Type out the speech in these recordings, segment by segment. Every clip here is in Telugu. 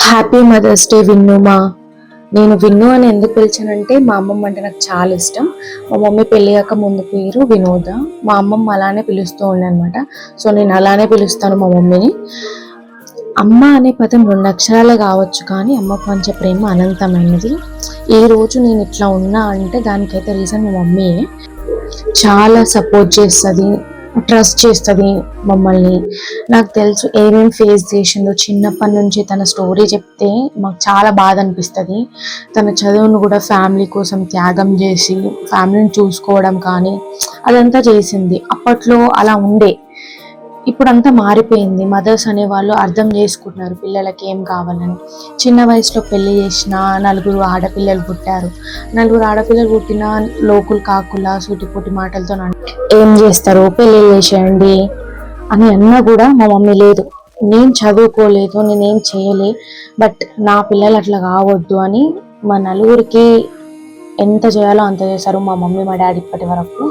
Happy mother's day విన్నుమా. నేను విన్ను అని ఎందుకు పిలిచానంటే మా అమ్మమ్మ అంటే నాకు చాలా ఇష్టం. మా మమ్మీ పెళ్ళయ్యాక ముందు పేరు వినోద, మా అమ్మమ్మ అలానే పిలుస్తూ ఉండే అనమాట. సో నేను అలానే పిలుస్తాను మా మమ్మీని. అమ్మ అనే పదం 2 అక్షరాలే కావచ్చు, కానీ అమ్మ పంచే ప్రేమ అనంతమైనది. ఈ రోజు నేను ఇట్లా ఉన్నా అంటే దానికైతే రీజన్ మా మమ్మీయే. చాలా సపోర్ట్ చేస్తుంది, ట్రస్ట్ చేస్తుంది మమ్మల్ని. నాకు తెలుసు ఏమేమి ఫేస్ చేసిందో. చిన్నప్పటి నుంచి తన స్టోరీ చెప్తే మాకు చాలా బాధ అనిపిస్తుంది. తన చదువును కూడా ఫ్యామిలీ కోసం త్యాగం చేసి ఫ్యామిలీని చూసుకోవడం కానీ అదంతా చేసింది. అప్పట్లో అలా ఉండే, ఇప్పుడంతా మారిపోయింది. మదర్స్ అనేవాళ్ళు అర్థం చేసుకుంటున్నారు పిల్లలకి ఏం కావాలని. చిన్న వయసులో పెళ్లి చేసిన 4 ఆడపిల్లలు పుట్టారు. 4 ఆడపిల్లలు పుట్టిన లోకులు కాకులా సూటిపోటి మాటలతో ఏం చేస్తారు, పెళ్లి చేసేయండి అని అన్నా కూడా మా మమ్మీ లేదు, నేను చదువుకోలేదు, నేనేం చేయలే, బట్ నా పిల్లలు అట్లా కావద్దు అని మా 4కి ఎంత చేయాలో అంత చేశారు మా మమ్మీ మా డాడీ. ఇప్పటి వరకు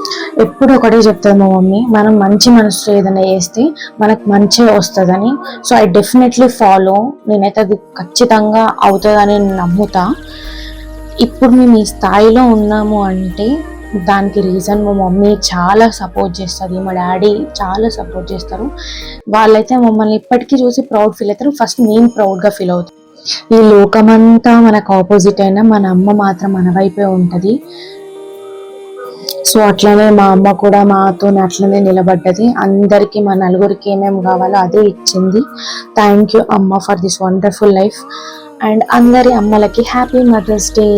ఎప్పుడు ఒకటే చెప్తారు మా మమ్మీ, మనం మంచి మనసుతో ఏదైనా చేస్తే మనకు మంచిగా వస్తుందని. So I definitely follow. నేనైతే అది ఖచ్చితంగా అవుతుందని నమ్ముతా. ఇప్పుడు మేము ఈ స్థాయిలో ఉన్నాము అంటే దానికి రీజన్ మా మమ్మీ చాలా సపోర్ట్ చేస్తుంది, మా డాడీ చాలా సపోర్ట్ చేస్తారు. వాళ్ళైతే మమ్మల్ని ఇప్పటికీ చూసి ప్రౌడ్ ఫీల్ అవుతారు. ఫస్ట్ మేము ప్రౌడ్గా ఫీల్ అవుతాం. ఈ లోకమంతా మనకు ఆపోజిట్ అయినా మన అమ్మ మాత్రం మన వైపే ఉంటుంది. సో అట్లనే మా అమ్మ కూడా మాతో అట్లనే నిలబడ్డది. అందరికీ మా 4కి ఏమేమి కావాలో అదే ఇచ్చింది. థ్యాంక్ యూ అమ్మ for this wonderful life. And అందరి అమ్మలకి హ్యాపీ మదర్స్ డే.